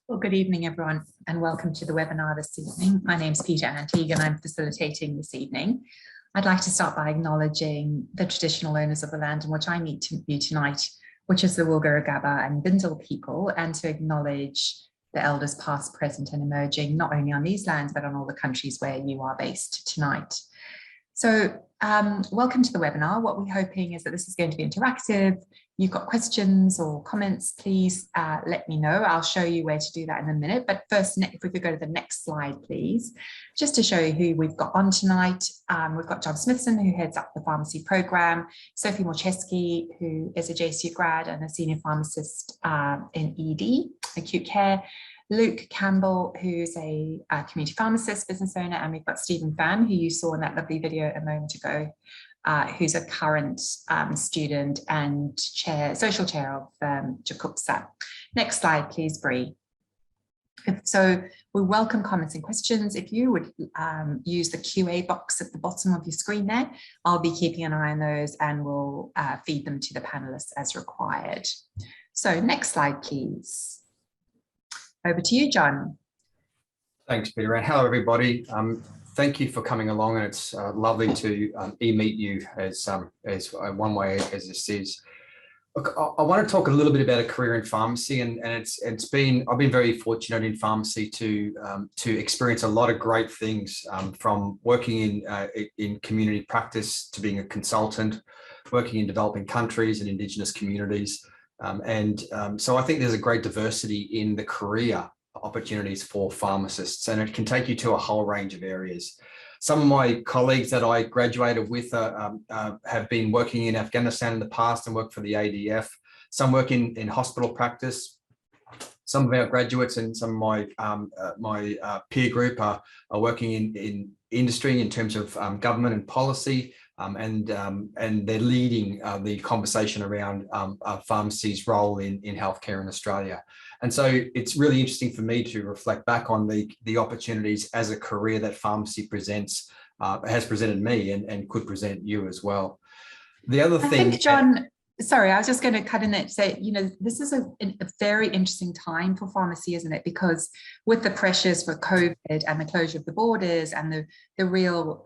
Well, good evening, everyone, and welcome to the webinar this evening. My name is Peter Antigue, and I'm facilitating this evening. I'd like to start by acknowledging the traditional owners of the land in which I meet you tonight, which is the Wilgara and Bindal people, and to acknowledge the elders past, present, and emerging, not only on these lands, but on all the countries where you are based tonight. So welcome to the webinar. What we're hoping is that this is going to be interactive. You've got questions or comments, please let me know. I'll show you where to do that in a minute. But first, if we could go to the next slide, please, just to show you who we've got on tonight. We've got John Smithson, who heads up the pharmacy program, Sophie Morcheski, who is a JCU grad and a senior pharmacist in ED, acute care, Luke Campbell, who's a community pharmacist, business owner, and we've got Stephen Pham, who you saw in that lovely video a moment ago, who's a current student and social chair of JCU. Next slide, please, Bree. So we welcome comments and questions. If you would use the QA box at the bottom of your screen there, I'll be keeping an eye on those and we'll feed them to the panelists as required. So next slide, please. Over to you, John. Thanks, Peter, and hello, everybody. Thank you for coming along, and it's lovely to e-meet you as one way as this is. Look, I want to talk a little bit about a career in pharmacy, and I've been very fortunate in pharmacy to experience a lot of great things, from working in community practice to being a consultant, working in developing countries and Indigenous communities. So I think there's a great diversity in the career opportunities for pharmacists, and it can take you to a whole range of areas. Some of my colleagues that I graduated with have been working in Afghanistan in the past and worked for the ADF. Some work in hospital practice. Some of our graduates and some of my peer group are working in industry in terms of government and policy. And they're leading the conversation around pharmacy's role in healthcare in Australia. And so it's really interesting for me to reflect back on the opportunities as a career that pharmacy presents, has presented me and could present you as well. The other thing— I think, John, sorry, I was just going to cut in there to say, this is a very interesting time for pharmacy, isn't it? Because with the pressures for COVID and the closure of the borders and the real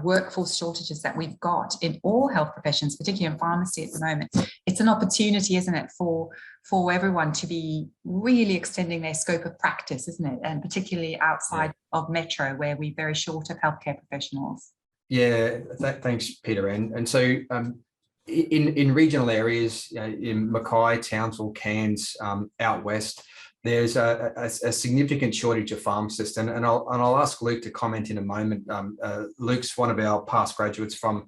workforce shortages that we've got in all health professions, particularly in pharmacy at the moment, it's an opportunity, isn't it, for everyone to be really extending their scope of practice, isn't it? And particularly outside of metro, where we're very short of healthcare professionals. Yeah, thanks, Peter. And so in regional areas, in Mackay, Townsville, Cairns, out west, there's a significant shortage of pharmacists, and I'll ask Luke to comment in a moment. Luke's one of our past graduates from,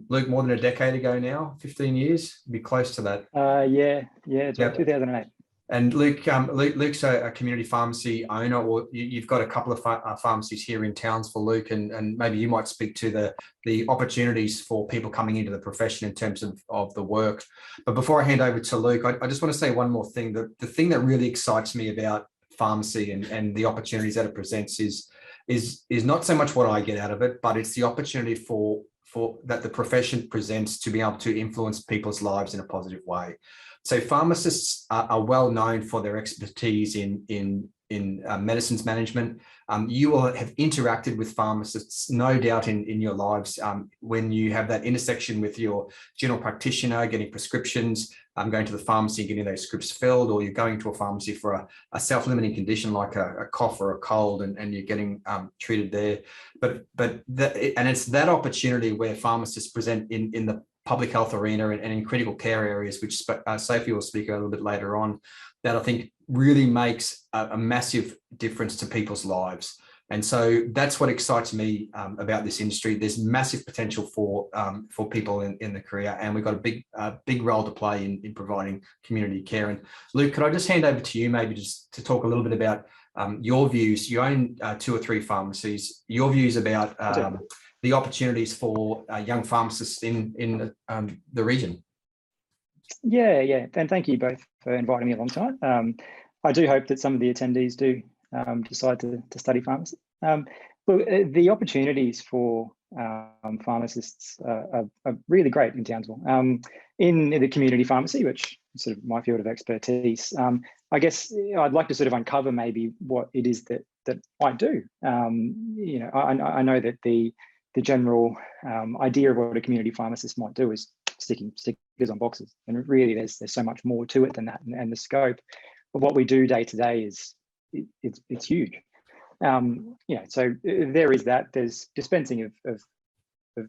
Luke, more than a decade ago now, 15 years, be close to that. Yeah, it's about 2008. And Luke's a community pharmacy owner, or you've got a couple of pharmacies here in Townsville, Luke, and maybe you might speak to the opportunities for people coming into the profession in terms of the work. But before I hand over to Luke, I just want to say one more thing. The thing that really excites me about pharmacy and the opportunities that it presents is not so much what I get out of it, but it's the opportunity for that the profession presents to be able to influence people's lives in a positive way. So pharmacists are well known for their expertise in medicines management. You will have interacted with pharmacists, no doubt, in your lives when you have that intersection with your general practitioner, getting prescriptions, going to the pharmacy, getting those scripts filled, or you're going to a pharmacy for a self-limiting condition like a cough or a cold, and you're getting treated there. And it's that opportunity where pharmacists present in the public health arena and in critical care areas, which Sophie will speak a little bit later on, that I think really makes a massive difference to people's lives. And so that's what excites me about this industry. There's massive potential for people in the career, and we've got a big role to play in providing community care. And Luke, could I just hand over to you maybe just to talk a little bit about your views? You own 2 or 3 pharmacies, your views about the opportunities for young pharmacists in the region. Yeah, and thank you both for inviting me along tonight. I do hope that some of the attendees do decide to study pharmacy. Look, the opportunities for pharmacists are really great in Townsville. In the community pharmacy, which is sort of my field of expertise, I guess I'd like to sort of uncover maybe what it is that I do. You know, I know that the general idea of what a community pharmacist might do is sticking stickers on boxes, and really there's so much more to it than that, and the scope of what we do day to day is it's huge. You know, so there is that. There's dispensing of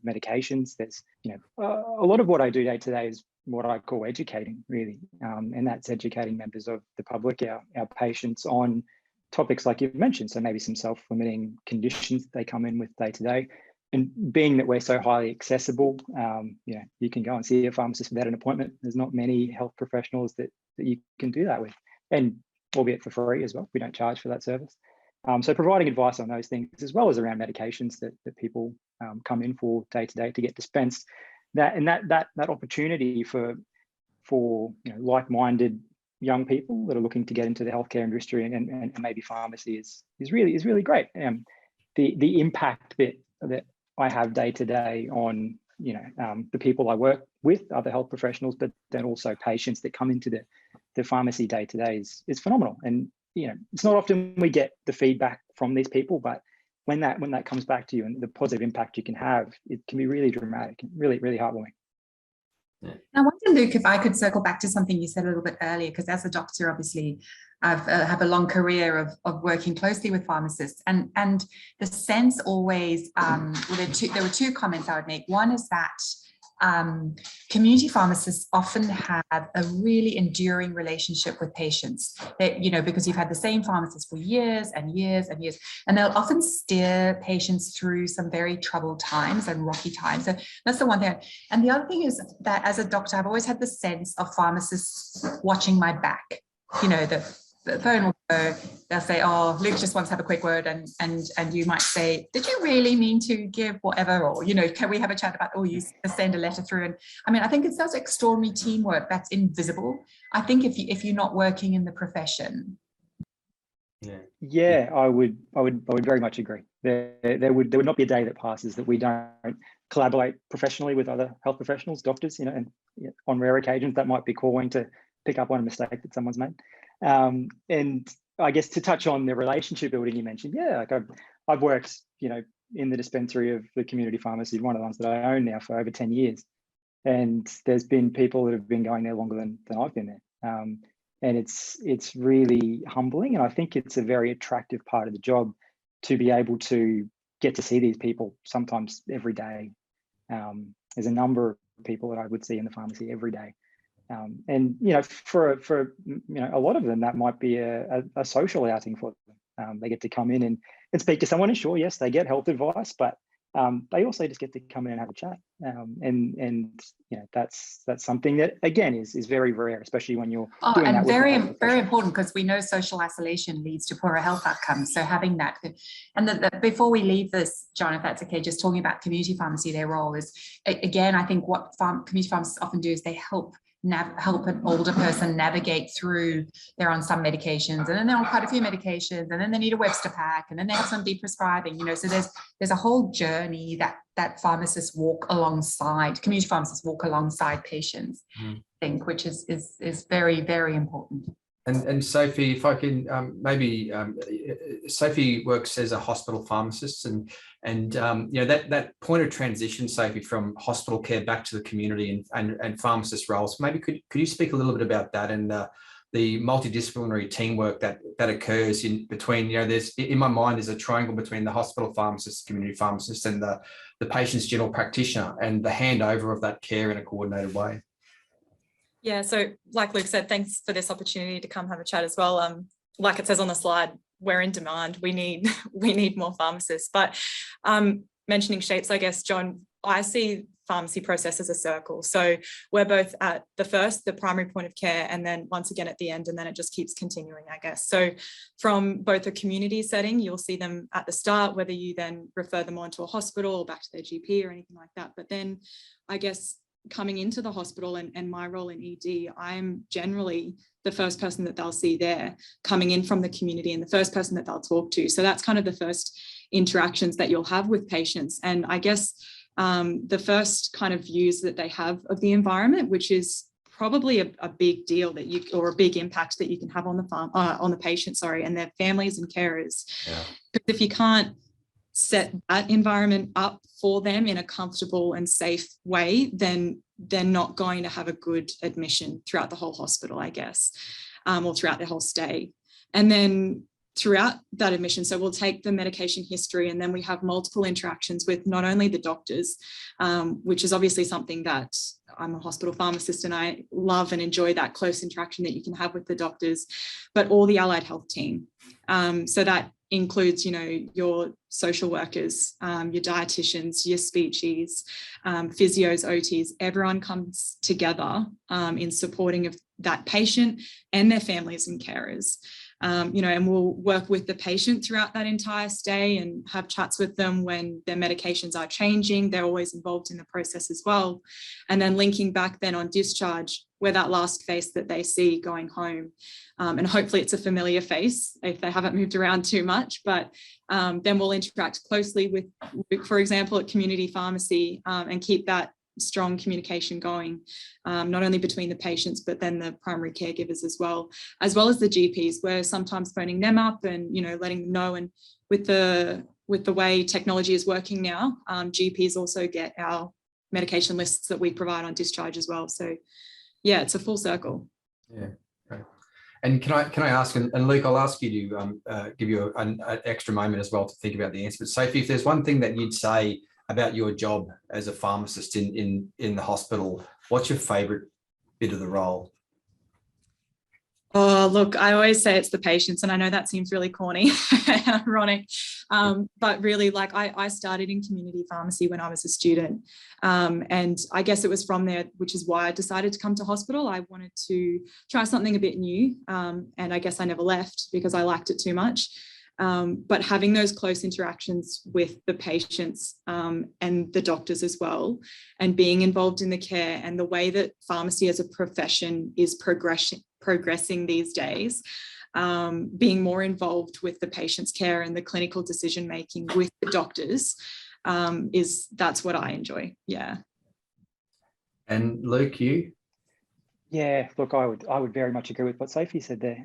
medications. There's, you know, a lot of what I do day to day is what I call educating, really, and that's educating members of the public, our patients, on topics like you've mentioned. So maybe some self-limiting conditions that they come in with day to day. And being that we're so highly accessible, you know, you can go and see a pharmacist without an appointment. There's not many health professionals that you can do that with, and albeit for free as well. We don't charge for that service. So providing advice on those things, as well as around medications that people come in for day to day to get dispensed, that opportunity for you know, like-minded young people that are looking to get into the healthcare industry and maybe pharmacy is really great. The impact that I have day to day on, you know, the people I work with, other health professionals, but then also patients that come into the pharmacy day to day is phenomenal. And you know, it's not often we get the feedback from these people, but when that comes back to you and the positive impact you can have, it can be really dramatic, really heartwarming. Yeah. I wonder, Luke, if I could circle back to something you said a little bit earlier, because as a doctor, obviously, I've have a long career of working closely with pharmacists, and the sense always, well, there were two comments I would make. One is that community pharmacists often have a really enduring relationship with patients, that, you know, because you've had the same pharmacist for years and years and years, and they'll often steer patients through some very troubled times and rocky times. So that's the one thing. And the other thing is that as a doctor, I've always had the sense of pharmacists watching my back. You know, the phone will go, they'll say, oh, Luke just wants to have a quick word, and you might say, did you really mean to give whatever, or, you know, can we have a chat about, oh, you send a letter through? And I mean, I think it's such extraordinary teamwork that's invisible. I think if you're not working in the profession. Yeah, I would very much agree. There would not be a day that passes that we don't collaborate professionally with other health professionals, doctors, you know, and on rare occasions that might be calling to pick up on a mistake that someone's made. And I guess to touch on the relationship building you mentioned, yeah, like I've worked, you know, in the dispensary of the community pharmacy, one of the ones that I own now, for over 10 years. And there's been people that have been going there longer than I've been there. And it's really humbling. And I think it's a very attractive part of the job to be able to get to see these people sometimes every day. There's a number of people that I would see in the pharmacy every day. And, you know, for you know, a lot of them, that might be a social outing for them. They get to come in and speak to someone, and sure, yes, they get health advice, but they also just get to come in and have a chat. And you know, that's something that, again, is very rare, especially when you're doing that. And very important, because we know social isolation leads to poorer health outcomes. So having that, and before we leave this, John, if that's okay, just talking about community pharmacy, their role is, again, I think what community pharmacists often do is they help an older person navigate through. They're on some medications, and then they're on quite a few medications, and then they need a Webster pack, and then they have some deprescribing, you know. So there's a whole journey that pharmacists walk alongside, community pharmacists walk alongside patients, I think, which is very, very important. And Sophie, if I can maybe, Sophie works as a hospital pharmacist, and you know, that point of transition, Sophie, from hospital care back to the community and pharmacist roles. Maybe could you speak a little bit about that, and the multidisciplinary teamwork that occurs in between, you know, there's, in my mind, there's a triangle between the hospital pharmacist, community pharmacist, and the patient's general practitioner, and the handover of that care in a coordinated way. Yeah, so like Luke said, thanks for this opportunity to come have a chat as well. Like it says on the slide, we're in demand. We need more pharmacists. But mentioning shapes, I guess, John, I see pharmacy process as a circle. So we're both at the primary point of care, and then once again at the end, and then it just keeps continuing, I guess. So from both a community setting, you'll see them at the start, whether you then refer them on to a hospital or back to their GP or anything like that. But then I guess coming into the hospital and my role in ED, I'm generally the first person that they'll see there coming in from the community and the first person that they'll talk to. So that's kind of the first interactions that you'll have with patients. And I guess the first kind of views that they have of the environment, which is probably a big deal that you, or a big impact that you can have on the patient, and their families and carers. Yeah. Because if you can't set that environment up for them in a comfortable and safe way, then they're not going to have a good admission throughout the whole hospital, I guess, or throughout their whole stay. And then throughout that admission, so we'll take the medication history, and then we have multiple interactions with not only the doctors, which is obviously something that I'm a hospital pharmacist and I love and enjoy that close interaction that you can have with the doctors, but all the allied health team. So that includes, your social workers, your dietitians, your speechies, physios, OTs, everyone comes together in supporting of that patient and their families and carers. And we'll work with the patient throughout that entire stay and have chats with them when their medications are changing. They're always involved in the process as well. And then linking back then on discharge, where that last face that they see going home. And hopefully it's a familiar face if they haven't moved around too much, but then we'll interact closely with, for example, at community pharmacy and keep that strong communication going, not only between the patients, but then the primary caregivers as well as the GPs. We're sometimes phoning them up and, letting them know. And with the way technology is working now, GPs also get our medication lists that we provide on discharge as well. So yeah, it's a full circle. Yeah, great. And can I ask, and Luke, I'll ask you to give you an extra moment as well to think about the answer. But Sophie, if there's one thing that you'd say about your job as a pharmacist in the hospital, what's your favourite bit of the role? Oh, look, I always say it's the patients, and I know that seems really corny and ironic, but really, like, I started in community pharmacy when I was a student, and I guess it was from there, which is why I decided to come to hospital. I wanted to try something a bit new, and I guess I never left because I liked it too much. But having those close interactions with the patients and the doctors as well, and being involved in the care and the way that pharmacy as a profession is progressing these days, being more involved with the patient's care and the clinical decision making with the doctors, that's what I enjoy. Yeah. And Luke, you? Yeah, look, I would very much agree with what Sophie said there.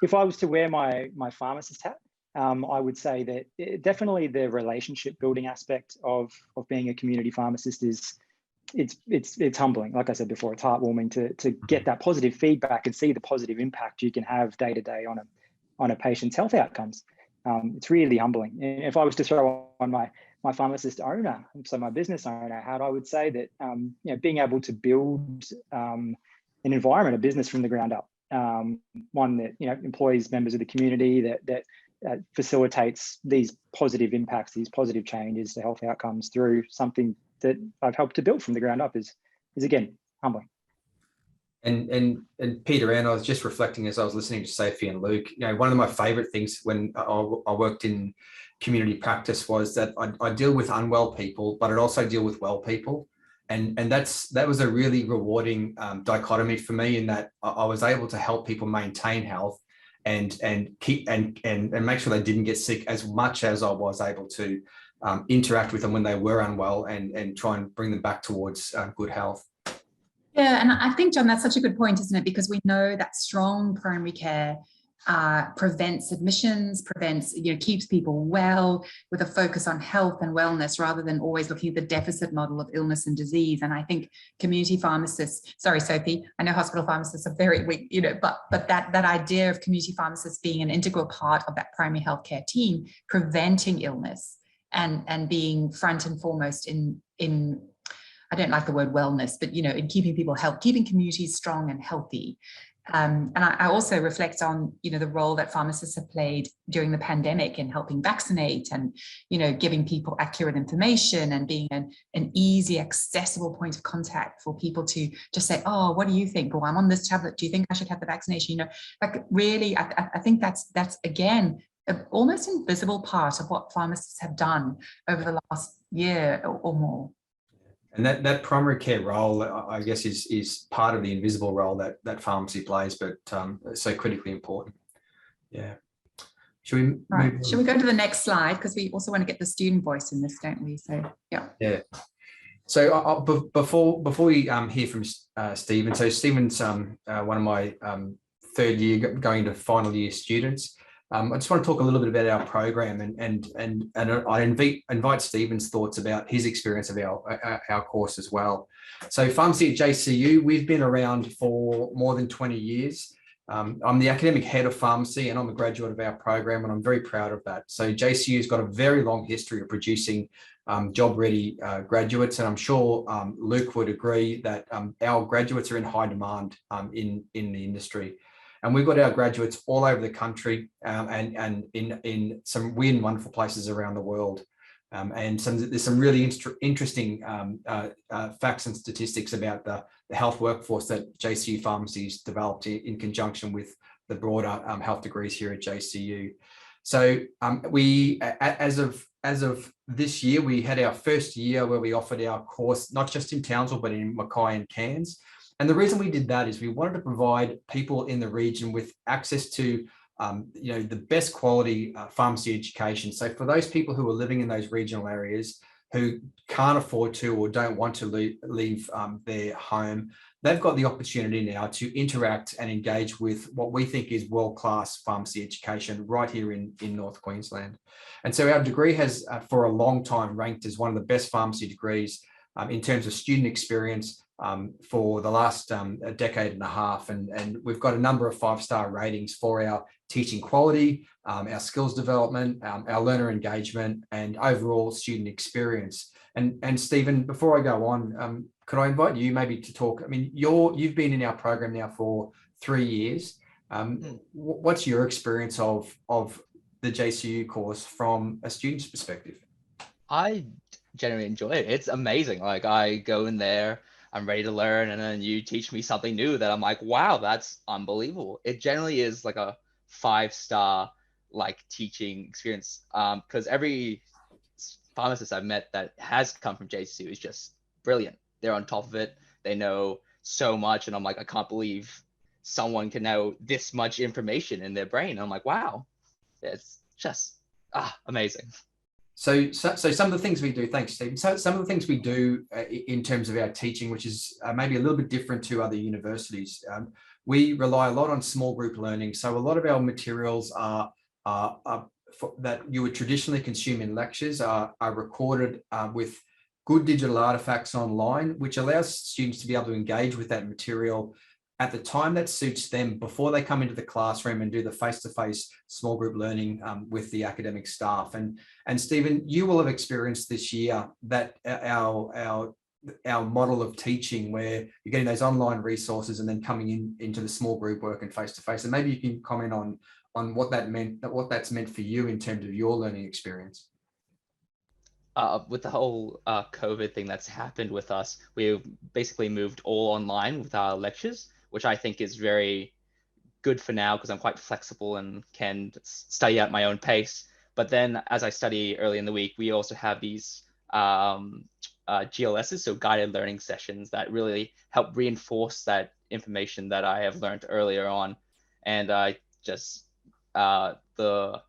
If I was to wear my pharmacist hat, I would say that definitely the relationship building aspect of being a community pharmacist it's humbling. Like I said before, it's heartwarming to get that positive feedback and see the positive impact you can have day to day on a patient's health outcomes. It's really humbling. And if I was to throw on my pharmacist owner, so my business owner hat, I would say that being able to build an environment, a business from the ground up, one that employs members of the community, that facilitates these positive impacts, these positive changes to health outcomes through something that I've helped to build from the ground up is again humbling. And Peter, and I was just reflecting as I was listening to Sophie and Luke, one of my favorite things when I worked in community practice was that I deal with unwell people, but I'd also deal with well people. And that was a really rewarding dichotomy for me, in that I was able to help people maintain health and keep and make sure they didn't get sick, as much as I was able to interact with them when they were unwell and try and bring them back towards good health. Yeah, and I think, John, that's such a good point, isn't it? Because we know that strong primary care prevents admissions, keeps people well, with a focus on health and wellness rather than always looking at the deficit model of illness and disease. And I think community pharmacists, sorry, Sophie, I know hospital pharmacists are very weak, but that idea of community pharmacists being an integral part of that primary healthcare team, preventing illness and being front and foremost in I don't like the word wellness, but in keeping people keeping communities strong and healthy. And I also reflect on, the role that pharmacists have played during the pandemic in helping vaccinate and, giving people accurate information and being an easy, accessible point of contact for people to just say, oh, what do you think? Well, I'm on this tablet. Do you think I should have the vaccination? Like really, I think that's again, an almost invisible part of what pharmacists have done over the last year or more. And that primary care role, I guess, is part of the invisible role that pharmacy plays, but so critically important. Yeah. Should we right? Should we go to the next slide, because we also want to get the student voice in this, don't we? So yeah. Yeah. So before we hear from Stephen, so Stephen's one of my third year going into final year students. I just want to talk a little bit about our program, and I invite Stephen's thoughts about his experience of our course as well. So pharmacy at JCU, we've been around for more than 20 years. I'm the academic head of pharmacy, and I'm a graduate of our program, and I'm very proud of that. So JCU's got a very long history of producing job-ready graduates, and I'm sure Luke would agree that our graduates are in high demand in the industry. And we've got our graduates all over the country and in some weird and wonderful places around the world. And there's some really interesting facts and statistics about the health workforce that JCU Pharmacy's developed in conjunction with the broader health degrees here at JCU. So we, as of this year, we had our first year where we offered our course, not just in Townsville, but in Mackay and Cairns. And the reason we did that is we wanted to provide people in the region with access to the best quality pharmacy education. So for those people who are living in those regional areas who can't afford to or don't want to leave their home, they've got the opportunity now to interact and engage with what we think is world-class pharmacy education right here in North Queensland. And so our degree has for a long time ranked as one of the best pharmacy degrees in terms of student experience for the last decade and a half. And we've got a number of 5-star ratings for our teaching quality, our skills development, our learner engagement, and overall student experience. And Stephen, before I go on, could I invite you maybe to talk? I mean, you've been in our program now for 3 years. What's your experience of the JCU course from a student's perspective? I generally enjoy it. It's amazing. Like, I go in there, I'm ready to learn, and then you teach me something new that I'm like, wow, that's unbelievable. It generally is like a 5-star like teaching experience, because every pharmacist I've met that has come from JCU is just brilliant. They're on top of it. They know so much, and I'm like, I can't believe someone can know this much information in their brain. And I'm like, wow, it's just amazing. So some of the things we do, thanks, Stephen. So some of the things we do in terms of our teaching, which is maybe a little bit different to other universities, we rely a lot on small group learning. So a lot of our materials are that you would traditionally consume in lectures are recorded with good digital artifacts online, which allows students to be able to engage with that material at the time that suits them before they come into the classroom and do the face-to-face small group learning with the academic staff. And Stephen, you will have experienced this year that our model of teaching, where you're getting those online resources and then coming into the small group work and face-to-face. And maybe you can comment on what that's meant for you in terms of your learning experience. With the whole COVID thing that's happened with us, we've basically moved all online with our lectures, which I think is very good for now because I'm quite flexible and can study at my own pace. But then as I study early in the week, we also have these GLSs, so guided learning sessions, that really help reinforce that information that I have learned earlier on. And I just, the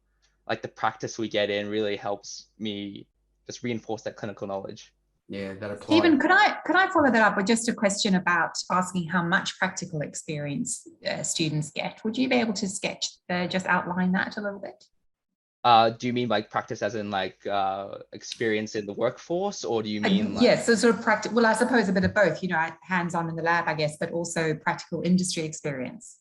practice we get in really helps me just reinforce that clinical knowledge. Yeah, that applies. Stephen, could I follow that up with just a question about asking how much practical experience students get? Would you be able to just outline that a little bit? Do you mean like practice as in like experience in the workforce, or do you mean like... Yes, so sort of practice. Well, I suppose a bit of both, hands-on in the lab, I guess, but also practical industry experience.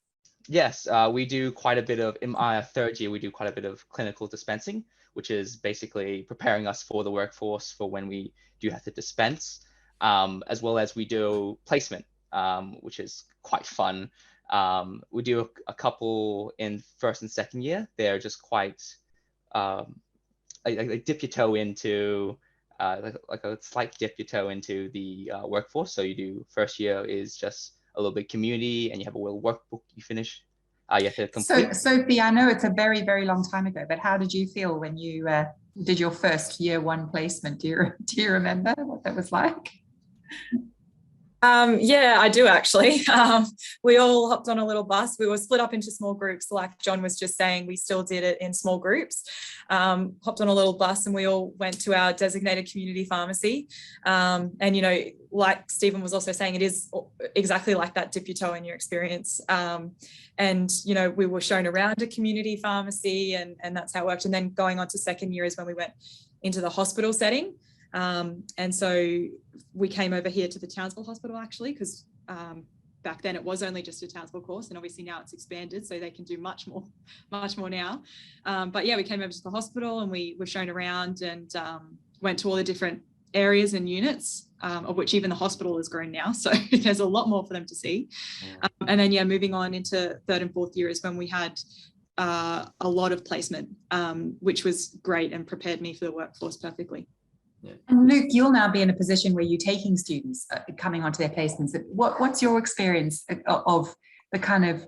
Yes, we do quite a bit of, in our third year, we do quite a bit of clinical dispensing, which is basically preparing us for the workforce for when we do have to dispense, as well as we do placement, which is quite fun. We do a couple in first and second year. They're just quite, like dip your toe into, like a slight dip your toe into the workforce. So you do, first year is just a little bit community, and you have a little workbook you finish. You have to complete. So Sophie, I know it's a very, very long time ago, but how did you feel when you did your first year one placement? Do you remember what that was like? Yeah, I do actually. We all hopped on a little bus. We were split up into small groups, like John was just saying. We still did it in small groups. Hopped on a little bus and we all went to our designated community pharmacy. And, you know, like Stephen was also saying, it is exactly like that, dip your toe in your experience. And, you know, we were shown around a community pharmacy and that's how it worked. And then going on to second year is when we went into the hospital setting. And so we came over here to the Townsville Hospital actually, because back then it was only just a Townsville course, and obviously now it's expanded, so they can do much more now. But yeah, we came over to the hospital and we were shown around and went to all the different areas and units, of which even the hospital has grown now. So there's a lot more for them to see. And then, yeah, moving on into third and fourth year is when we had a lot of placement, which was great and prepared me for the workforce perfectly. Yeah. And Luke, you'll now be in a position where you're taking students coming onto their placements. What's your experience of the kind of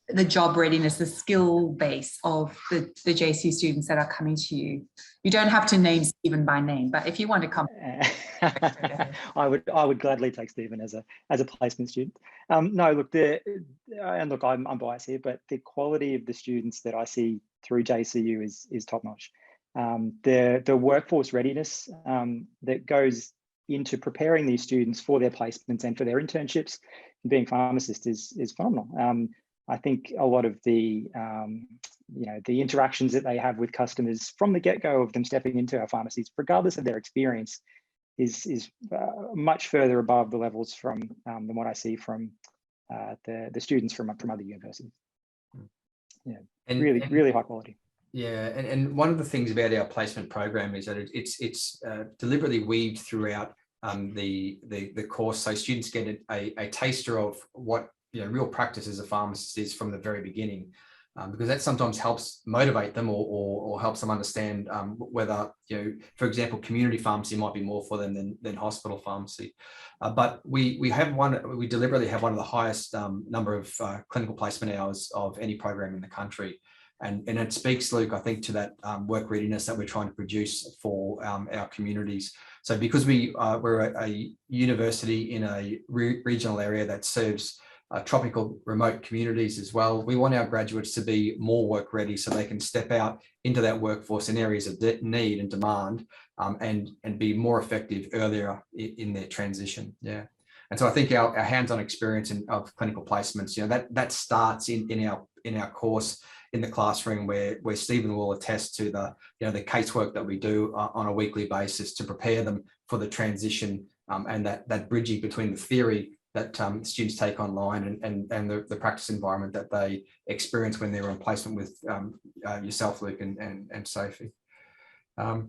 the job readiness, the skill base of the JCU students that are coming to you? You don't have to name Stephen by name, but if you want to come. I would gladly take Stephen as a placement student. No, look, I'm biased here, but the quality of the students that I see through JCU is top notch. The workforce readiness that goes into preparing these students for their placements and for their internships and being pharmacists is phenomenal. I think a lot of the the interactions that they have with customers from the get-go of them stepping into our pharmacies, regardless of their experience, is much further above the levels from than what I see from the students from other universities. Yeah, and really high quality. Yeah, and one of the things about our placement program is that it's deliberately weaved throughout the course, so students get a taster of what real practice as a pharmacist is from the very beginning, because that sometimes helps motivate them or helps them understand whether for example, community pharmacy might be more for them than hospital pharmacy. But we deliberately have one of the highest number of clinical placement hours of any program in the country. And it speaks, Luke, I think, to that work readiness that we're trying to produce for our communities. So because we're a university in a regional area that serves tropical remote communities as well, we want our graduates to be more work ready so they can step out into that workforce in areas of need and demand, and be more effective earlier in their transition. Yeah. And so I think our hands-on experience of clinical placements, that starts in our course in the classroom, where Stephen will attest to the casework that we do on a weekly basis to prepare them for the transition, and that bridging between the theory that students take online and the practice environment that they experience when they're on placement with yourself, Luke, and Sophie.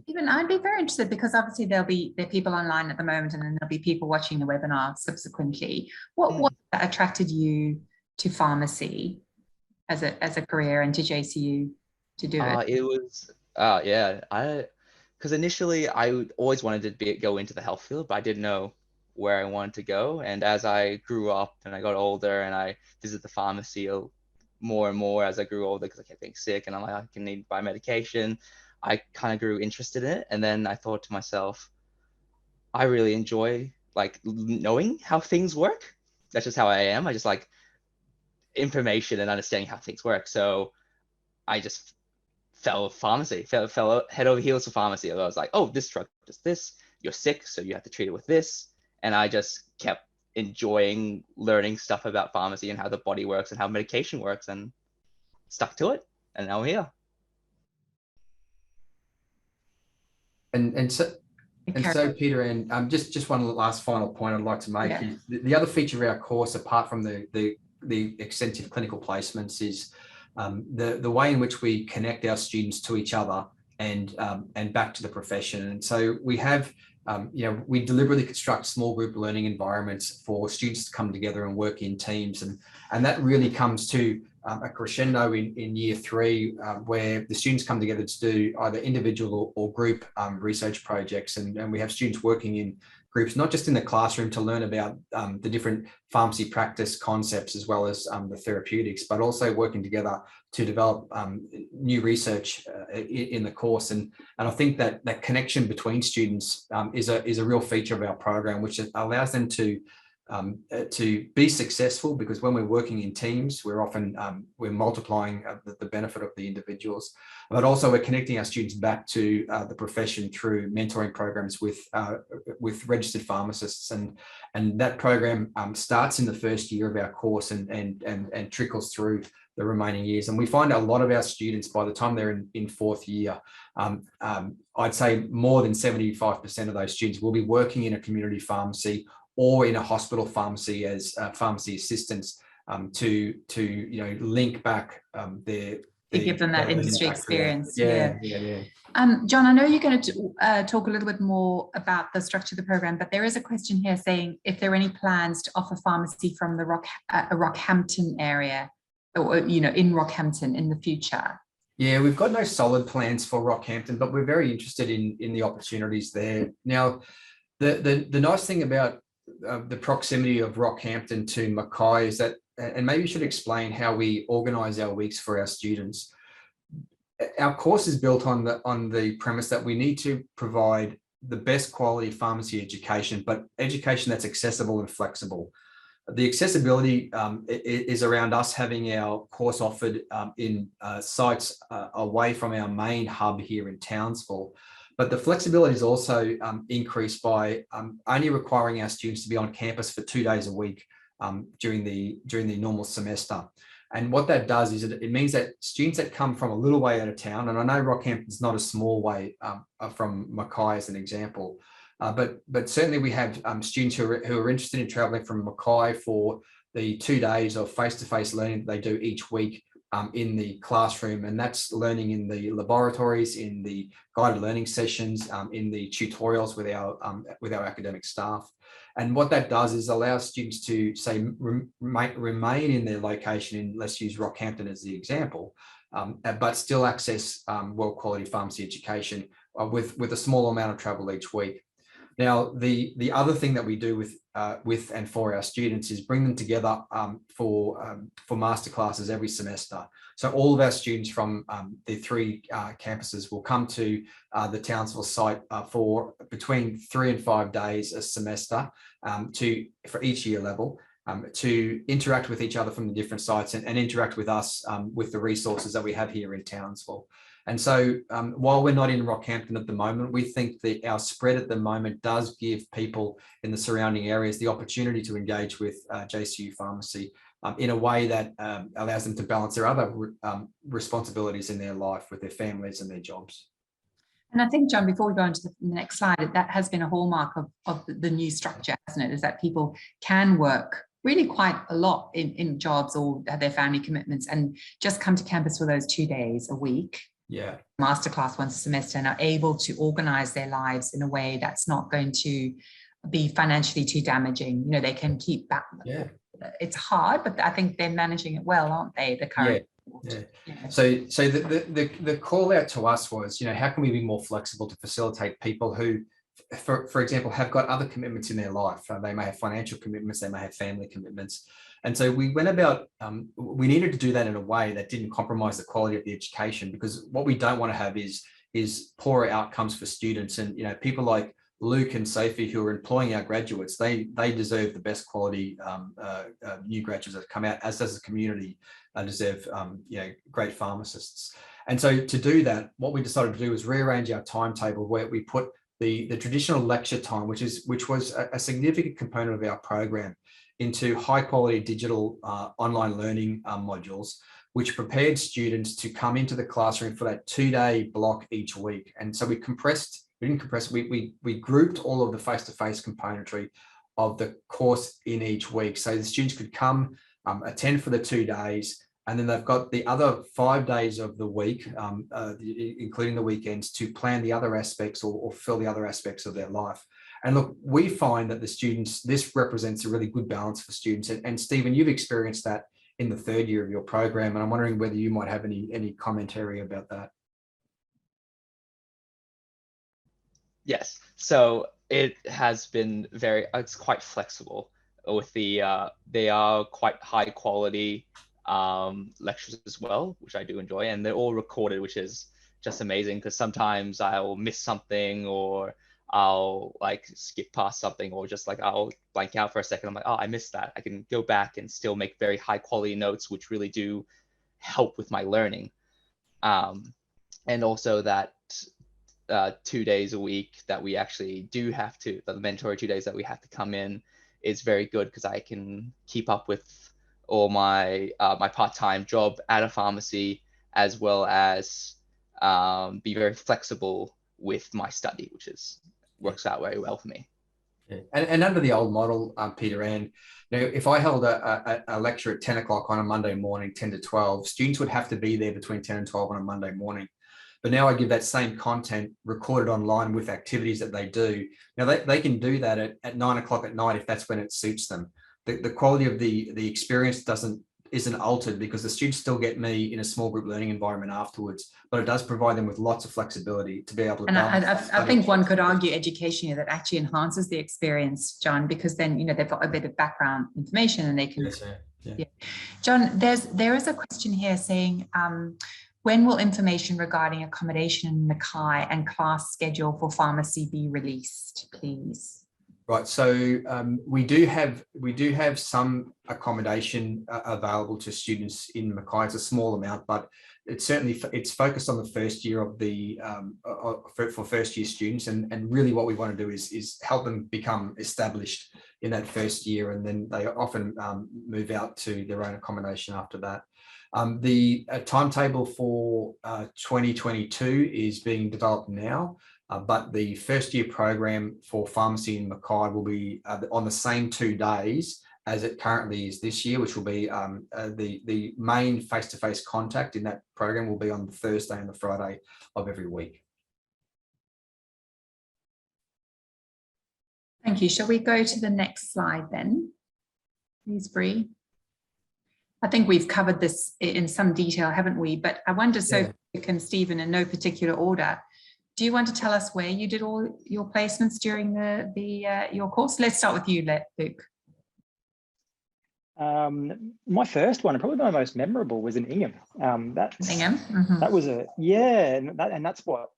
Even I'd be very interested, because obviously there are people online at the moment, and then there'll be people watching the webinar subsequently. What attracted you to pharmacy as a career and to JCU to do it? It was because initially I always wanted to go into the health field, but I didn't know where I wanted to go. And as I grew up and I got older and I visited the pharmacy more and more as I grew older, because I kept getting sick and I'm like, I can need to buy medication, I kind of grew interested in it. And then I thought to myself, I really enjoy like knowing how things work. That's just how I am. I just like information and understanding how things work. So I just fell head over heels for pharmacy. I was like, oh, this drug does this, you're sick, so you have to treat it with this. And I just kept enjoying learning stuff about pharmacy and how the body works and how medication works, and stuck to it. And now I'm here. And so Peter, and just one last final point I'd like to make is the other feature of our course, apart from the extensive clinical placements, is the way in which we connect our students to each other and back to the profession. And so we have we deliberately construct small group learning environments for students to come together and work in teams, and that really comes to a crescendo in year 3, where the students come together to do either individual or group research projects, and we have students working in groups, not just in the classroom to learn about the different pharmacy practice concepts as well as the therapeutics, but also working together to develop new research in the course. And I think that that connection between students is a real feature of our program, which allows them to be successful, because when we're working in teams, we're often we're multiplying the benefit of the individuals, but also we're connecting our students back to the profession through mentoring programs with registered pharmacists, and that program starts in the first year of our course and trickles through the remaining years. And we find a lot of our students, by the time they're in fourth year, I'd say more than 75% of those students will be working in a community pharmacy or in a hospital pharmacy as pharmacy assistants, to link back to give them that industry experience. Yeah. John, I know you're going to talk a little bit more about the structure of the program, but there is a question here saying if there are any plans to offer pharmacy from the Rockhampton area, or in Rockhampton in the future. Yeah, we've got no solid plans for Rockhampton, but we're very interested in the opportunities there. Now, the nice thing about the proximity of Rockhampton to Mackay is that, and maybe you should explain how we organise our weeks for our students. Our course is built on the premise that we need to provide the best quality pharmacy education, but education that's accessible and flexible. The accessibility is around us having our course offered in sites away from our main hub here in Townsville. But the flexibility is also increased by only requiring our students to be on campus for 2 days a week during the normal semester. And what that does is it means that students that come from a little way out of town, and I know Rockhampton's not a small way from Mackay as an example, but certainly we have students who are interested in travelling from Mackay for the 2 days of face-to-face learning that they do each week in the classroom, and that's learning in the laboratories, in the guided learning sessions, in the tutorials with our academic staff. And what that does is allow students to say remain in their location in, let's use Rockhampton as the example, but still access world quality pharmacy education with a small amount of travel each week. Now, the other thing that we do with and for our students is bring them together for masterclasses every semester. So all of our students from the 3 campuses will come to the Townsville site for between 3 and 5 days a semester for each year level, to interact with each other from the different sites and interact with us with the resources that we have here in Townsville. And so while we're not in Rockhampton at the moment, we think that our spread at the moment does give people in the surrounding areas the opportunity to engage with JCU pharmacy in a way that allows them to balance their other responsibilities in their life with their families and their jobs. And I think, John, before we go on to the next slide, that has been a hallmark of the new structure, hasn't it? Is that people can work really quite a lot in jobs or have their family commitments and just come to campus for those 2 days a week. Yeah. Masterclass once a semester, and are able to organize their lives in a way that's not going to be financially too damaging. They can keep back. Yeah. It's hard, but I think they're managing it well, aren't they? The current. Yeah. So the call out to us was, how can we be more flexible to facilitate people who, for example, have got other commitments in their life? They may have financial commitments, they may have family commitments. And so we went about, we needed to do that in a way that didn't compromise the quality of the education, because what we don't want to have is poorer outcomes for students. And, people like Luke and Sophie who are employing our graduates, they deserve the best quality new graduates that come out, as does the community deserve great pharmacists. And so to do that, what we decided to do was rearrange our timetable, where we put the traditional lecture time, which was a significant component of our program, into high quality digital online learning modules, which prepared students to come into the classroom for that 2-day block each week. And so we grouped all of the face-to-face componentry of the course in each week. So the students could come, attend for the 2 days, and then they've got the other 5 days of the week, including the weekends, to plan the other aspects or fill the other aspects of their life. And look, we find that this represents a really good balance for students. And Stephen, you've experienced that in the 3rd year of your program, and I'm wondering whether you might have any commentary about that. Yes. So it has been it's quite flexible with they are quite high quality lectures as well, which I do enjoy, and they're all recorded, which is just amazing because sometimes I'll miss something, or I'll like skip past something, or just like I'll blank out for a second. I'm like, oh, I missed that. I can go back and still make very high quality notes, which really do help with my learning. And also that 2 days a week that we actually do have to, the mandatory 2 days that we have to come in, is very good because I can keep up with all my my part-time job at a pharmacy, as well as be very flexible with my study, which works out very well for me. Yeah. And under the old model, Peter Ann, now if I held a lecture at 10 o'clock on a Monday morning, 10 to 12, students would have to be there between 10 and 12 on a Monday morning. But now I give that same content recorded online with activities that they do. Now they can do that at 9 o'clock at night if that's when it suits them. The quality of the experience isn't altered because the students still get me in a small group learning environment afterwards, but it does provide them with lots of flexibility to be able to. And I think one could argue education that actually enhances the experience, John, because then, they've got a bit of background information and they can. Yes, yeah. John, there is a question here saying, when will information regarding accommodation in Mackay and class schedule for pharmacy be released, please? Right, so we do have some accommodation available to students in Mackay. It's a small amount, but it's focused on the first year of the for first year students, and really what we want to do is help them become established in that first year, and then they often move out to their own accommodation after that. The timetable for 2022 is being developed now. But the first year program for pharmacy in Mackay will be on the same 2 days as it currently is this year, which will be the main face-to-face contact in that program will be on the Thursday and the Friday of every week. Thank you. Shall we go to the next slide then, please, Bree? I think we've covered this in some detail, haven't we? But I wonder, Sophie and Stephen, in no particular order, do you want to tell us where you did all your placements during your course? Let's start with you, Luke. My first one, and probably my most memorable, was in Ingham. Ingham? Mm-hmm. That was and that's what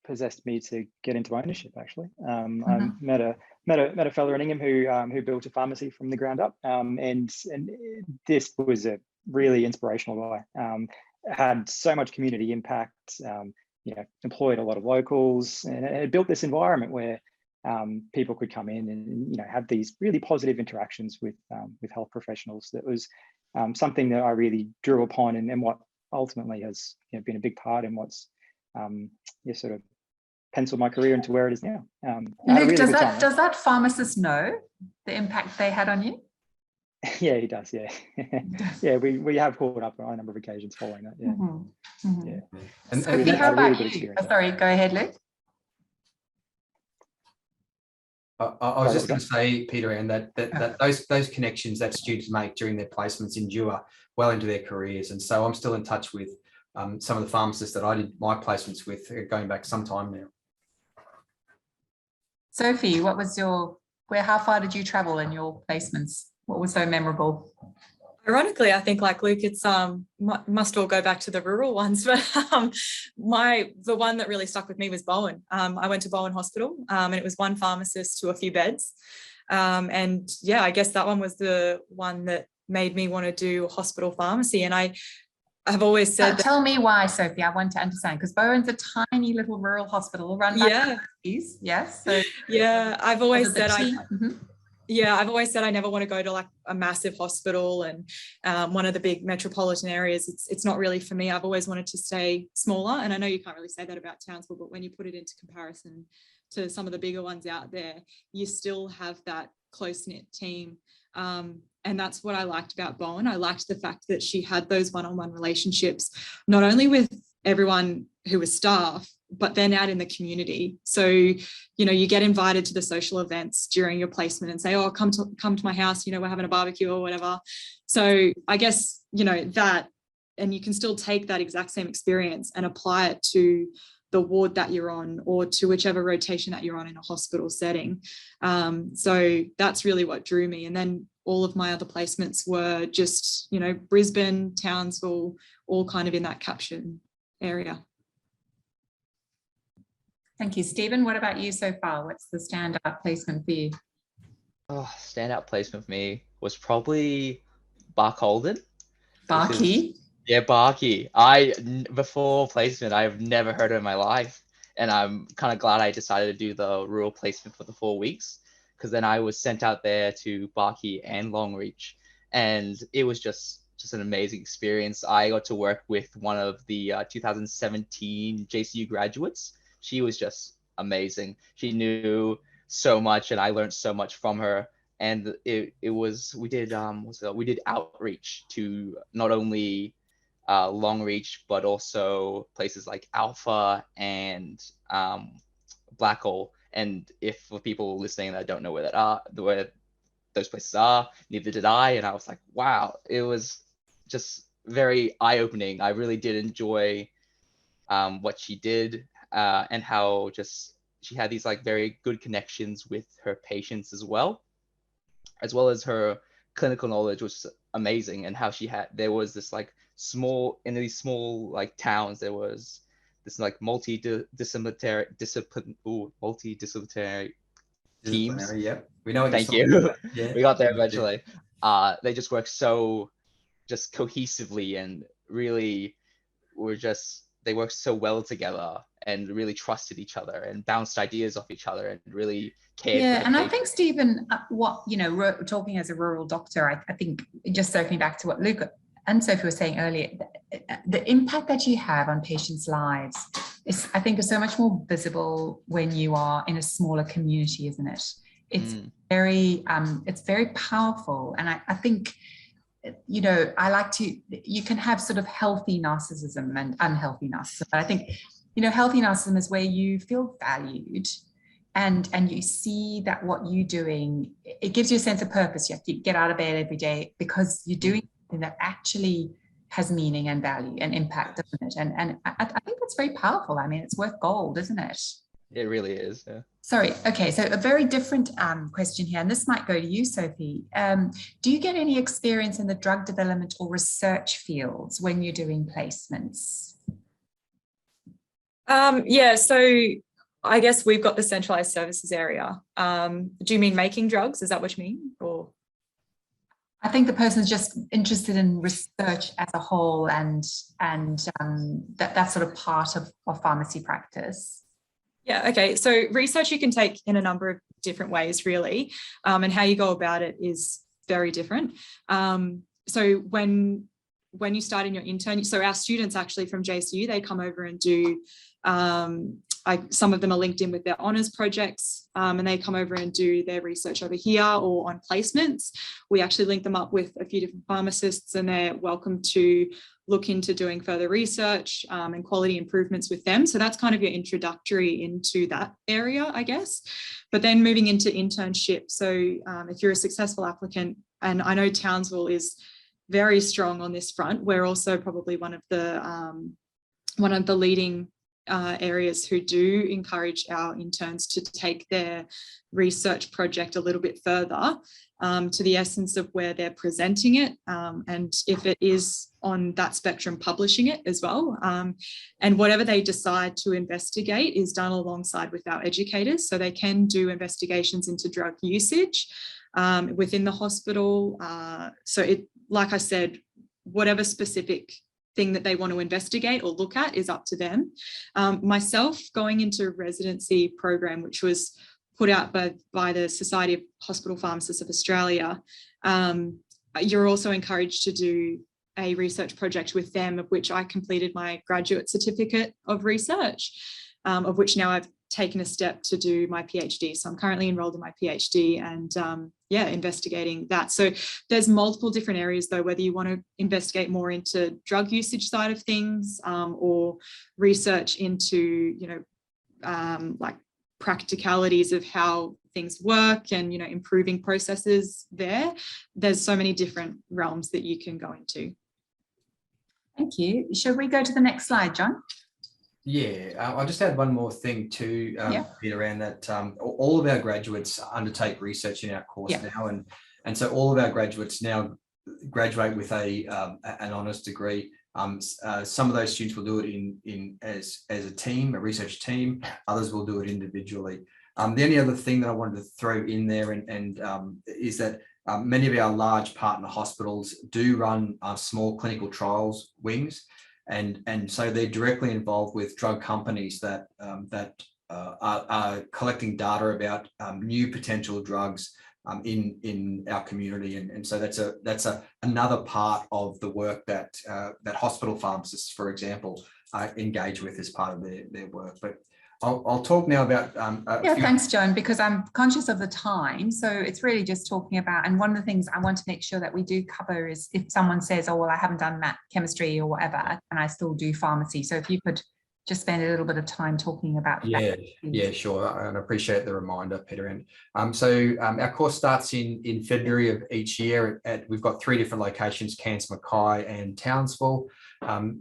possessed me to get into ownership. Actually, I met a fellow in Ingham who built a pharmacy from the ground up, and this was a really inspirational guy. Had so much community impact. Employed a lot of locals, and it built this environment where people could come in and have these really positive interactions with health professionals. That was something that I really drew upon, and what ultimately has been a big part in what's sort of penciled my career into where it is now. Luke, does that pharmacist know the impact they had on you? Yeah, he does. Yeah, yeah. We have caught up on a number of occasions following that. Yeah, yeah. And Sophie, how about you? Sorry, go ahead, Luke. I was just going to say, Peter Ann, that those connections that students make during their placements endure well into their careers, and so I'm still in touch with some of the pharmacists that I did my placements with going back some time now. Sophie, how far did you travel in your placements? What was so memorable? Ironically, I think like Luke, it's must all go back to the rural ones, but the one that really stuck with me was Bowen. I went to Bowen Hospital, and it was one pharmacist to a few beds, and yeah, I guess that one was the one that made me want to do hospital pharmacy. And I have always said, tell me why, Sophie. I want to understand, because Bowen's a tiny little rural hospital run by pharmacies. Yes. So yeah, I've always said I've always said I never want to go to like a massive hospital and one of the big metropolitan areas. It's not really for me. I've always wanted to stay smaller. And I know you can't really say that about Townsville, but when you put it into comparison to some of the bigger ones out there, you still have that close-knit team. And that's what I liked about Bowen. I liked the fact that she had those one-on-one relationships, not only with everyone who was staff, but then out in the community. So, you get invited to the social events during your placement and say, oh, come to my house, we're having a barbecue or whatever. So I guess, that, and you can still take that exact same experience and apply it to the ward that you're on or to whichever rotation that you're on in a hospital setting. So that's really what drew me. And then all of my other placements were just, you know, Brisbane, Townsville, all kind of in that caption area. Thank you. Stephen, what about you so far? What's the standout placement for you? Oh, standout placement for me was probably Barcaldine. Barkey? Yeah, Barkey. Before placement, I've never heard of it in my life. And I'm kind of glad I decided to do the rural placement for the 4 weeks, because then I was sent out there to Barkey and Longreach. And it was just an amazing experience. I got to work with one of the 2017 JCU graduates. She was just amazing. She knew so much, and I learned so much from her. And we did outreach to not only Longreach, but also places like Alpha and Blackhole. And if for people listening that don't know where those places are, neither did I. And I was like, wow, it was just very eye-opening. I really did enjoy what she did, and how just she had these like very good connections with her patients as well as her clinical knowledge was amazing. And how there was this like in these small like towns, there was this like multidisciplinary teams. Yeah, we know. Thank you. Yeah. We got there eventually. They just worked so just cohesively, and really they worked so well together, and really trusted each other and bounced ideas off each other, and really cared. Yeah, and I think, Stephen, talking as a rural doctor, I think just circling back to what Luke and Sophie were saying earlier, the impact that you have on patients' lives is so much more visible when you are in a smaller community, isn't it? It's very powerful. And I think, you know, you can have sort of healthy narcissism and unhealthy narcissism. But I think, you know, healthy narcissism is where you feel valued, and you see that what you're doing, it gives you a sense of purpose. You have to get out of bed every day because you're doing something that actually has meaning and value and impact, doesn't it? And I think that's very powerful. I mean, it's worth gold, isn't it? It really is. Yeah. Sorry. Okay. So a very different question here, and this might go to you, Sophie. Do you get any experience in the drug development or research fields when you're doing placements? Yeah. So I guess we've got the centralized services area. Do you mean making drugs? Is that what you mean? Or I think the person's just interested in research as a whole, and that's sort of part of pharmacy practice. Yeah, okay. So research you can take in a number of different ways, really, and how you go about it is very different. So when you start in your intern, so our students actually from JCU, they come over and do, some of them are linked in with their honours projects, and they come over and do their research over here or on placements. We actually link them up with a few different pharmacists, and they're welcome to look into doing further research and quality improvements with them. So that's kind of your introductory into that area, I guess. But then moving into internship. So if you're a successful applicant, and I know Townsville is very strong on this front, we're also probably one of the leading areas who do encourage our interns to take their research project a little bit further to the essence of where they're presenting it, and if it is on that spectrum, publishing it as well. And whatever they decide to investigate is done alongside with our educators, so they can do investigations into drug usage within the hospital. So it, like I said, whatever specific thing that they want to investigate or look at is up to them. Myself, going into residency program, which was put out by the Society of Hospital Pharmacists of Australia, you're also encouraged to do a research project with them, of which I completed my graduate certificate of research, of which now I've taken a step to do my PhD. So I'm currently enrolled in my PhD and investigating that. So there's multiple different areas though, whether you want to investigate more into drug usage side of things, or research into, like practicalities of how things work and, improving processes there. There's so many different realms that you can go into. Thank you. Shall we go to the next slide, John? Yeah, I'll just add one more thing too, Peter, around that all of our graduates undertake research in our course now, and so all of our graduates now graduate with an honours degree. Some of those students will do it as a team, a research team. Others will do it individually. The only other thing that I wanted to throw in there is that many of our large partner hospitals do run small clinical trials wings. And so they're directly involved with drug companies that are collecting data about new potential drugs in our community, and so that's another part of the work that hospital pharmacists, for example, engage with as part of their work. But I'll talk now about thanks, John, because I'm conscious of the time. So it's really just talking about, and one of the things I want to make sure that we do cover is if someone says, oh, well, I haven't done math, chemistry or whatever, and I still do pharmacy. So if you could just spend a little bit of time talking about that. Yeah, sure. And I appreciate the reminder, Peter. And so our course starts in February of each year. We've got 3 different locations, Cairns, Mackay and Townsville.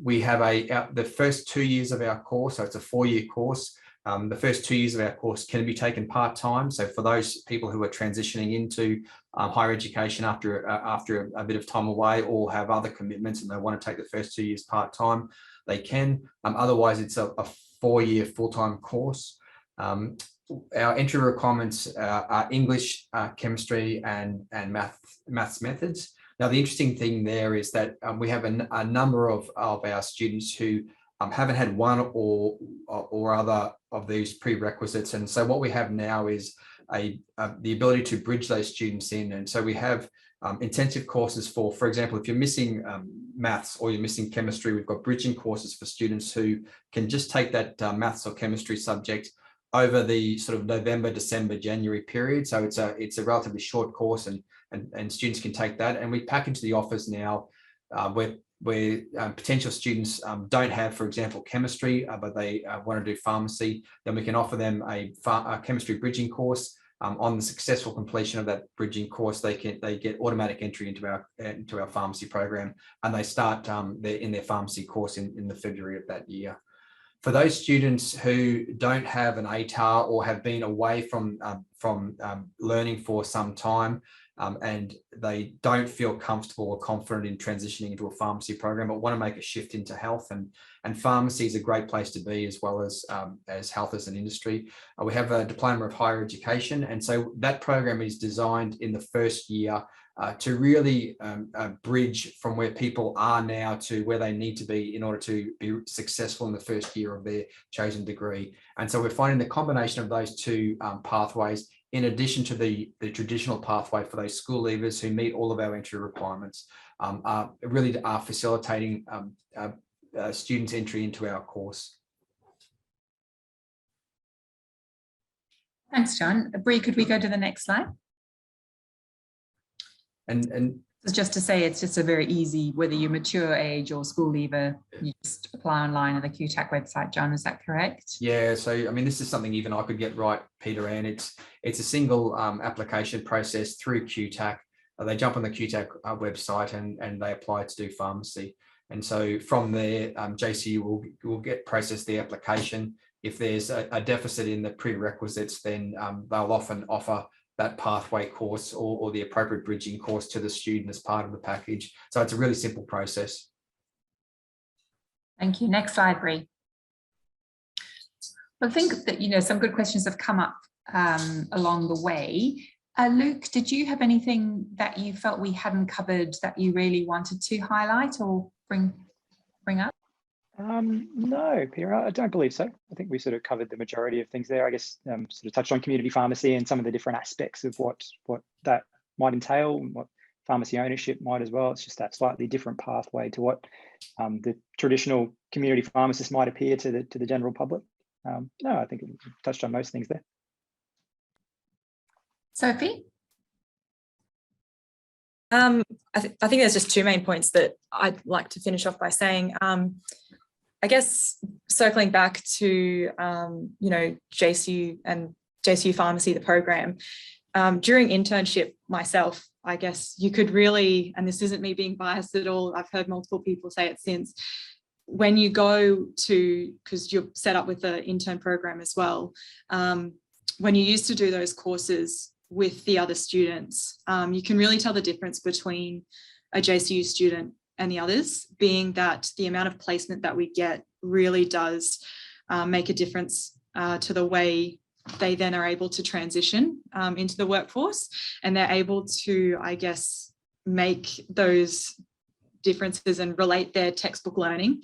We have the first 2 years of our course, so it's a 4-year course. The first 2 years of our course can be taken part-time. So for those people who are transitioning into higher education after a bit of time away or have other commitments and they want to take the first 2 years part-time, they can. Otherwise, it's a 4-year full-time course. Our entry requirements are English, chemistry, and maths methods. Now, the interesting thing there is that we have a number of our students who haven't had one or other of these prerequisites, and so what we have now is the ability to bridge those students in. And so we have intensive courses for example, if you're missing maths or you're missing chemistry, we've got bridging courses for students who can just take that maths or chemistry subject over the sort of November, December, January period. So it's a relatively short course, and students can take that. And we pack into the offers now where potential students don't have, for example, chemistry, but they want to do pharmacy, then we can offer them a chemistry bridging course. On the successful completion of that bridging course, they get automatic entry into our pharmacy program, and they start in their pharmacy course in the February of that year. For those students who don't have an ATAR or have been away from learning for some time, and they don't feel comfortable or confident in transitioning into a pharmacy program, but want to make a shift into health, and pharmacy is a great place to be, as well as health as an industry. We have a diploma of higher education, and so that program is designed in the first year to really bridge from where people are now to where they need to be in order to be successful in the first year of their chosen degree. And so we're finding the combination of those two pathways, in addition to the traditional pathway for those school leavers who meet all of our entry requirements, are facilitating students' entry into our course. Thanks, John. Bree, could we go to the next slide? And just to say, it's just a very easy, whether you're mature age or school leaver, you just apply online on the QTAC website. John, is that correct? Yeah, so I mean, this is something even I could get right, Peter, and it's a single application process through QTAC. They jump on the QTAC website and they apply to do pharmacy. And so from there, JCU will process the application. If there's a deficit in the prerequisites, then they'll often offer that pathway course or the appropriate bridging course to the student as part of the package. So it's a really simple process. Thank you. Next slide, Bree. I think that, some good questions have come up along the way. Luke, did you have anything that you felt we hadn't covered that you really wanted to highlight or bring up? No, Peter, I don't believe so. I think we sort of covered the majority of things there. I guess sort of touched on community pharmacy and some of the different aspects of what that might entail, and what pharmacy ownership might as well. It's just that slightly different pathway to what the traditional community pharmacist might appear to the general public. No, I think we touched on most things there. Sophie? I think there's just 2 main points that I'd like to finish off by saying. I guess circling back to, JCU and JCU Pharmacy, the program, during internship myself, I guess you could really, and this isn't me being biased at all, I've heard multiple people say it since, when you go to, because you're set up with the intern program as well, when you used to do those courses with the other students, you can really tell the difference between a JCU student and the others, being that the amount of placement that we get really does make a difference to the way they then are able to transition into the workforce, and they're able to, I guess, make those differences and relate their textbook learning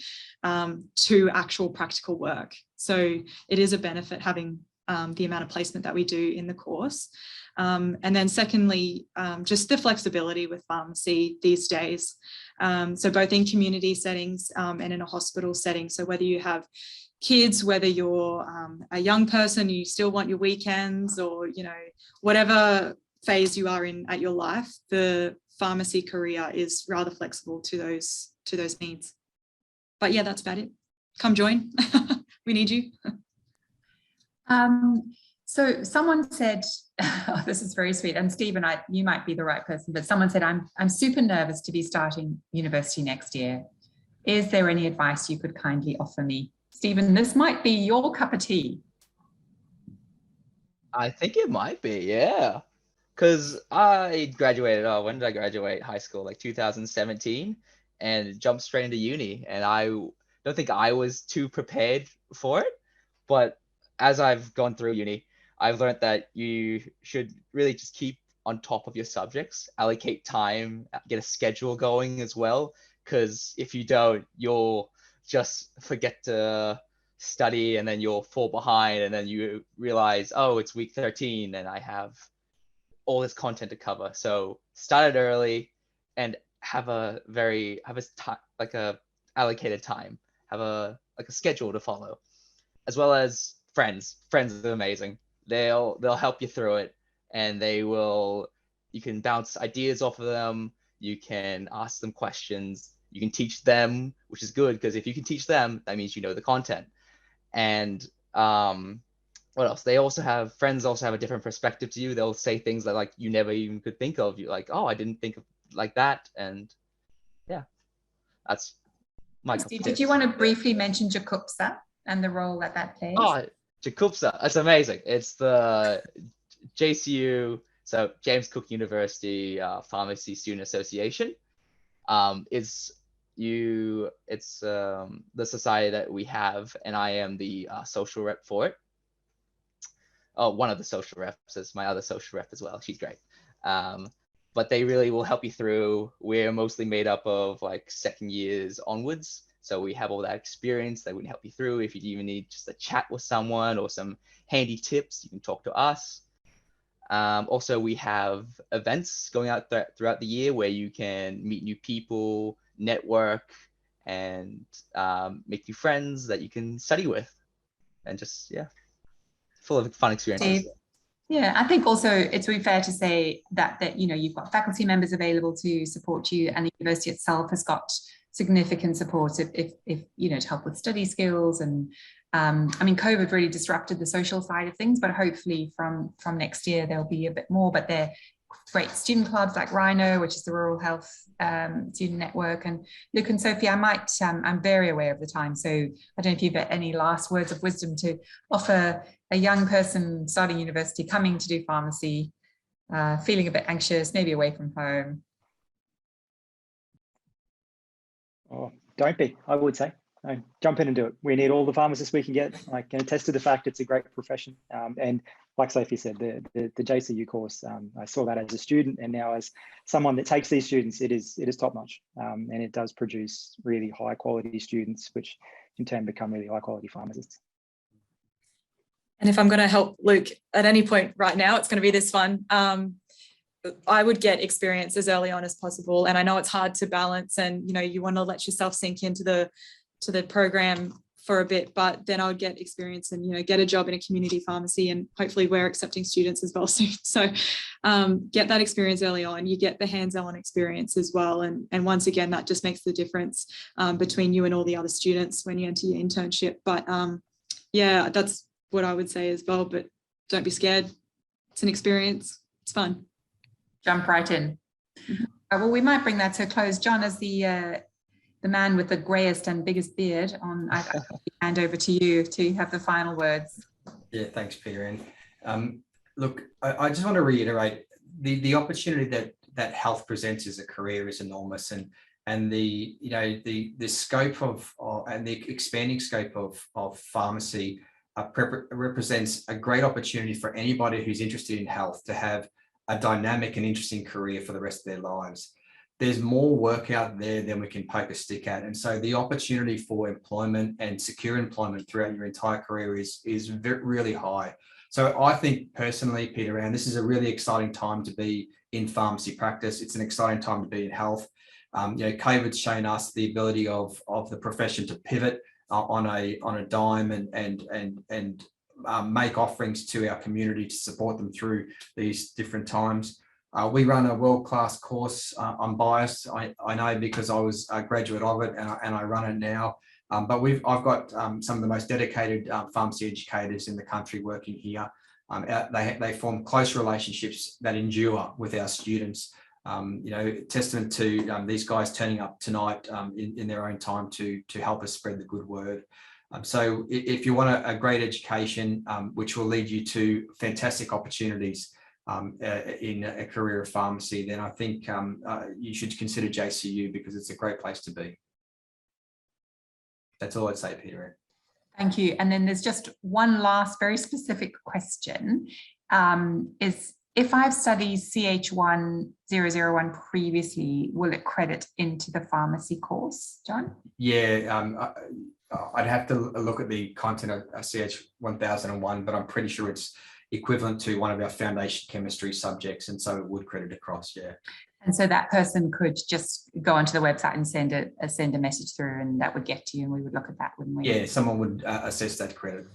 to actual practical work. So it is a benefit having the amount of placement that we do in the course. And then secondly, just the flexibility with pharmacy these days. So both in community settings and in a hospital setting. So whether you have kids, whether you're a young person, you still want your weekends, or, you know, whatever phase you are in at your life, the pharmacy career is rather flexible to those needs. But yeah, that's about it. Come join. We need you. So someone said, oh, this is very sweet, and Stephen, you might be the right person, but someone said, I'm super nervous to be starting university next year. Is there any advice you could kindly offer me? Stephen, this might be your cup of tea. I think it might be, yeah. Because I graduated, when did I graduate high school? Like 2017, and jumped straight into uni. And I don't think I was too prepared for it. But as I've gone through uni, I've learned that you should really just keep on top of your subjects, allocate time, get a schedule going as well. Because if you don't, you'll just forget to study, and then you'll fall behind, and then you realize, oh, it's week 13 and I have all this content to cover. So start it early and have a allocated time, have a schedule to follow, as well as friends. Friends are amazing. They'll help you through it, and you can bounce ideas off of them. You can ask them questions. You can teach them, which is good, because if you can teach them, that means you know the content. And what else? Friends also have a different perspective to you. They'll say things that like you never even could think of. You're like, oh, I didn't think of like that. And yeah, that's my Steve, did you want to briefly mention JCUPSA and the role that plays? Oh, JCUPSA, that's amazing. It's the JCU, so James Cook University Pharmacy Student Association. It's the society that we have, and I am the social rep for it. Oh, one of the social reps is my other social rep as well. She's great. But they really will help you through. We're mostly made up of like second years onwards. So we have all that experience that would help you through. If you even need just a chat with someone or some handy tips, you can talk to us. Also, we have events going out throughout the year where you can meet new people, network, and make new friends that you can study with. And just, yeah, full of fun experiences. Steve, yeah, I think also it's really fair to say that you know, you've got faculty members available to support you, and the university itself has got significant support if you know, to help with study skills. And I mean, COVID really disrupted the social side of things, but hopefully from next year there'll be a bit more. But they're great student clubs like Rhino, which is the Rural Health Student Network. And Luke and Sophie, I'm very aware of the time, so I don't know if you've got any last words of wisdom to offer a young person starting university, coming to do pharmacy, feeling a bit anxious, maybe away from home. Oh, don't be, I would say. No, jump in and do it. We need all the pharmacists we can get. I can attest to the fact it's a great profession. And like Sophie said, the JCU course, I saw that as a student, and now as someone that takes these students, it is top notch. And it does produce really high quality students, which in turn become really high quality pharmacists. And if I'm going to help Luke at any point right now, it's going to be this one. I would get experience as early on as possible. And I know it's hard to balance, and, you know, you want to let yourself sink into the program for a bit, but then I would get experience and, you know, get a job in a community pharmacy, and hopefully we're accepting students as well soon. So get that experience early on. You get the hands-on experience as well. And once again, that just makes the difference between you and all the other students when you enter your internship. But yeah, that's what I would say as well. But don't be scared. It's an experience. It's fun. Jump right in. Well, we might bring that to a close. John, as the the man with the greyest and biggest beard on, I hand over to you to have the final words. Yeah, thanks, Peter. And look, I just want to reiterate the opportunity that health presents as a career is enormous, and the scope of and the expanding scope of pharmacy represents a great opportunity for anybody who's interested in health to have a dynamic and interesting career for the rest of their lives. There's more work out there than we can poke a stick at. And so the opportunity for employment and secure employment throughout your entire career is really high. So I think personally, Peter, and this is a really exciting time to be in pharmacy practice. It's an exciting time to be in health. COVID's shown us the ability of the profession to pivot on a dime and make offerings to our community to support them through these different times. We run a world-class course. I'm biased, I know, because I was a graduate of it and I run it now. But I've got some of the most dedicated pharmacy educators in the country working here. They form close relationships that endure with our students. Testament to these guys turning up tonight in their own time to help us spread the good word. So if you want a great education, which will lead you to fantastic opportunities in a career of pharmacy, then I think you should consider JCU because it's a great place to be. That's all I'd say, Peter. Thank you. And then there's just one last very specific question. Is if I've studied CH1001 previously, will it credit into the pharmacy course, John? Yeah, I'd have to look at the content of CH1001, but I'm pretty sure it's equivalent to one of our foundation chemistry subjects, and so it would credit across, yeah. And so that person could just go onto the website and send a message through, and that would get to you, and we would look at that, wouldn't we? Yeah, someone would assess that credit.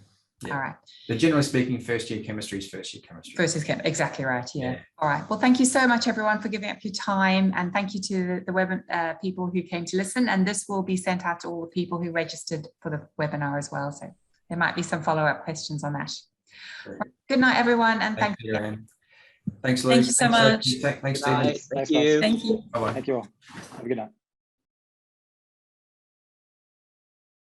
Yeah. All right. But generally speaking, first year chemistry is first year chemistry. First year chemistry, exactly right. Yeah. All right. Well, thank you so much, everyone, for giving up your time, and thank you to the web people who came to listen. And this will be sent out to all the people who registered for the webinar as well. So there might be some follow-up questions on that. Good night, everyone, and thank you. Anne. Thanks, Luke. Thank you so much. Thanks, Good night. Stephen. Thank you. Thank you. Bye-bye. Thank you all. Have a good night.